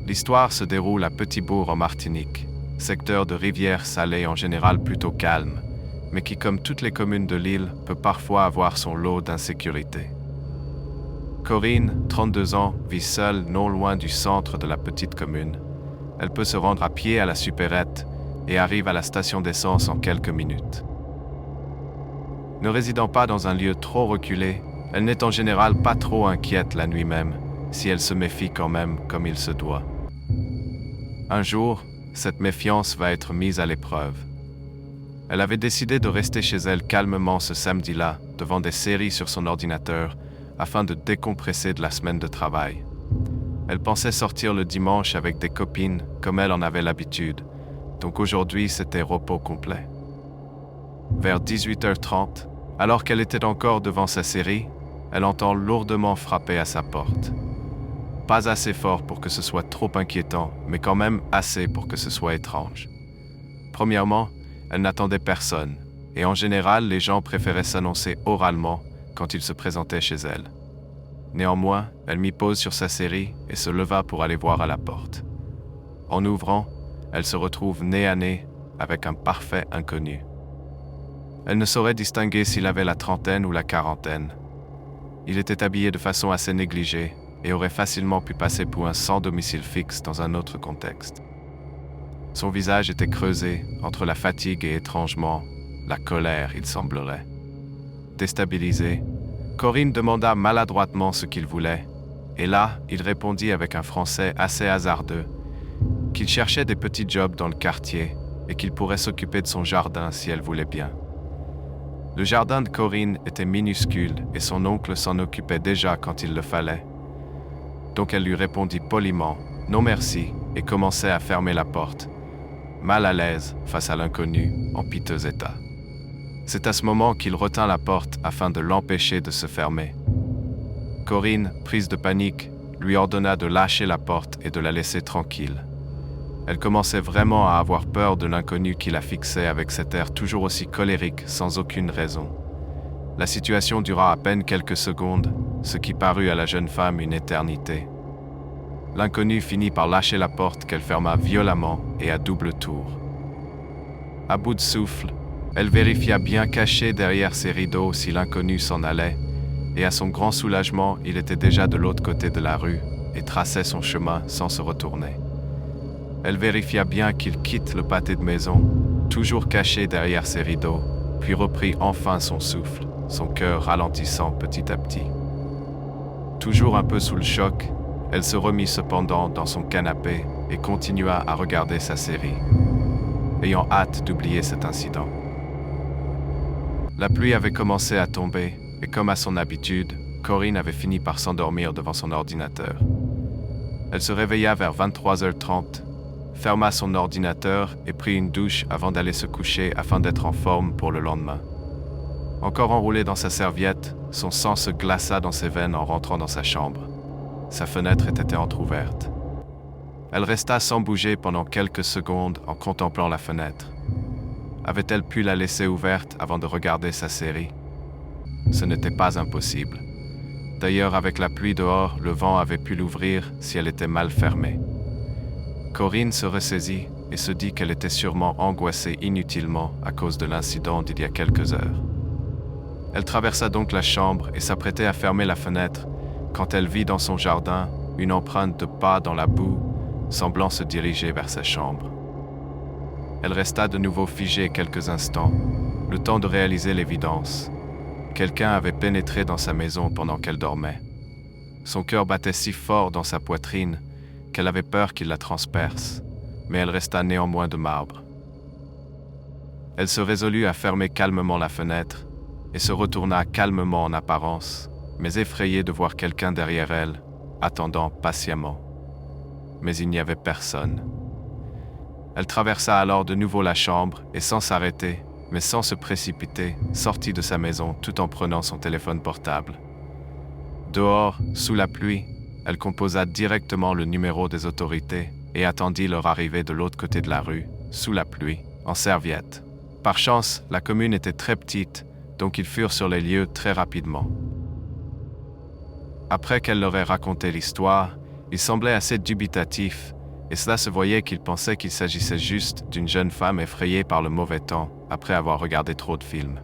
L'histoire se déroule à Petit-Bourg en Martinique, secteur de rivière salée en général plutôt calme, mais qui, comme toutes les communes de l'île, peut parfois avoir son lot d'insécurité. Corinne, 32 ans, vit seule non loin du centre de la petite commune. Elle peut se rendre à pied à la supérette et arrive à la station d'essence en quelques minutes. Ne résidant pas dans un lieu trop reculé, elle n'est en général pas trop inquiète la nuit même, si elle se méfie quand même comme il se doit. Un jour, cette méfiance va être mise à l'épreuve. Elle avait décidé de rester chez elle calmement ce samedi-là, devant des séries sur son ordinateur, afin de décompresser de la semaine de travail. Elle pensait sortir le dimanche avec des copines, comme elle en avait l'habitude, donc aujourd'hui c'était repos complet. Vers 18h30, alors qu'elle était encore devant sa série, elle entend lourdement frapper à sa porte. Pas assez fort pour que ce soit trop inquiétant, mais quand même assez pour que ce soit étrange. Premièrement, elle n'attendait personne, et en général, les gens préféraient s'annoncer oralement quand ils se présentaient chez elle. Néanmoins, elle mit pause sur sa série et se leva pour aller voir à la porte. En ouvrant, elle se retrouve nez à nez avec un parfait inconnu. Elle ne saurait distinguer s'il avait la trentaine ou la quarantaine. Il était habillé de façon assez négligée et aurait facilement pu passer pour un sans domicile fixe dans un autre contexte. Son visage était creusé entre la fatigue et étrangement la colère, il semblerait. Déstabilisée, Corinne demanda maladroitement ce qu'il voulait, et là, il répondit avec un français assez hasardeux qu'il cherchait des petits jobs dans le quartier et qu'il pourrait s'occuper de son jardin si elle voulait bien. Le jardin de Corinne était minuscule et son oncle s'en occupait déjà quand il le fallait. Donc elle lui répondit poliment « Non merci » et commençait à fermer la porte, mal à l'aise face à l'inconnu en piteux état. C'est à ce moment qu'il retint la porte afin de l'empêcher de se fermer. Corinne, prise de panique, lui ordonna de lâcher la porte et de la laisser tranquille. Elle commençait vraiment à avoir peur de l'inconnu qui la fixait avec cet air toujours aussi colérique sans aucune raison. La situation dura à peine quelques secondes, ce qui parut à la jeune femme une éternité. L'inconnu finit par lâcher la porte qu'elle ferma violemment et à double tour. À bout de souffle, elle vérifia bien caché derrière ses rideaux si l'inconnu s'en allait, et à son grand soulagement, il était déjà de l'autre côté de la rue et traçait son chemin sans se retourner. Elle vérifia bien qu'il quitte le pâté de maison, toujours caché derrière ses rideaux, puis reprit enfin son souffle, son cœur ralentissant petit à petit. Toujours un peu sous le choc, elle se remit cependant dans son canapé et continua à regarder sa série, ayant hâte d'oublier cet incident. La pluie avait commencé à tomber, et comme à son habitude, Corinne avait fini par s'endormir devant son ordinateur. Elle se réveilla vers 23h30, ferma son ordinateur et prit une douche avant d'aller se coucher afin d'être en forme pour le lendemain. Encore enroulée dans sa serviette, son sang se glaça dans ses veines en rentrant dans sa chambre. Sa fenêtre était entrouverte. Elle resta sans bouger pendant quelques secondes en contemplant la fenêtre. Avait-elle pu la laisser ouverte avant de regarder sa série? Ce n'était pas impossible. D'ailleurs, avec la pluie dehors, le vent avait pu l'ouvrir si elle était mal fermée. Corinne se ressaisit et se dit qu'elle était sûrement angoissée inutilement à cause de l'incident d'il y a quelques heures. Elle traversa donc la chambre et s'apprêtait à fermer la fenêtre quand elle vit dans son jardin une empreinte de pas dans la boue, semblant se diriger vers sa chambre. Elle resta de nouveau figée quelques instants, le temps de réaliser l'évidence. Quelqu'un avait pénétré dans sa maison pendant qu'elle dormait. Son cœur battait si fort dans sa poitrine qu'elle avait peur qu'il la transperce, mais elle resta néanmoins de marbre. Elle se résolut à fermer calmement la fenêtre et se retourna calmement en apparence, mais effrayée de voir quelqu'un derrière elle, attendant patiemment. Mais il n'y avait personne. Elle traversa alors de nouveau la chambre et sans s'arrêter, mais sans se précipiter, sortit de sa maison tout en prenant son téléphone portable. Dehors, sous la pluie, elle composa directement le numéro des autorités et attendit leur arrivée de l'autre côté de la rue, sous la pluie, en serviette. Par chance, la commune était très petite, donc ils furent sur les lieux très rapidement. Après qu'elle leur ait raconté l'histoire, Il semblait assez dubitatif, et cela se voyait qu'il pensait qu'il s'agissait juste d'une jeune femme effrayée par le mauvais temps après avoir regardé trop de films.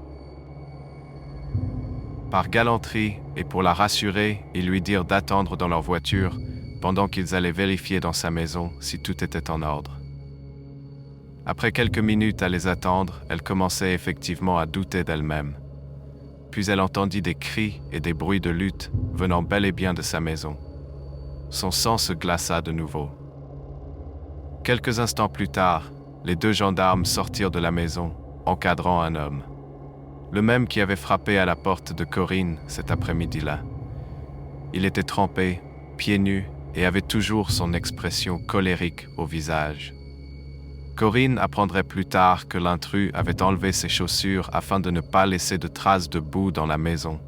Par galanterie et pour la rassurer, ils lui dirent d'attendre dans leur voiture pendant qu'ils allaient vérifier dans sa maison si tout était en ordre. Après quelques minutes à les attendre, elle commençait effectivement à douter d'elle-même. Puis elle entendit des cris et des bruits de lutte venant bel et bien de sa maison. Son sang se glaça de nouveau. Quelques instants plus tard, les 2 gendarmes sortirent de la maison, encadrant un homme. Le même qui avait frappé à la porte de Corinne cet après-midi-là. Il était trempé, pieds nus, et avait toujours son expression colérique au visage. Corinne apprendrait plus tard que l'intrus avait enlevé ses chaussures afin de ne pas laisser de traces de boue dans la maison,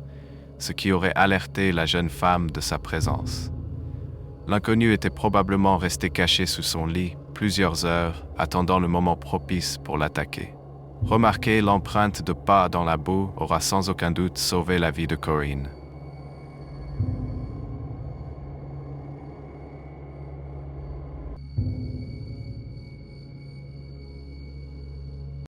ce qui aurait alerté la jeune femme de sa présence. L'inconnu était probablement resté caché sous son lit plusieurs heures, attendant le moment propice pour l'attaquer. Remarquer l'empreinte de pas dans la boue aura sans aucun doute sauvé la vie de Corinne.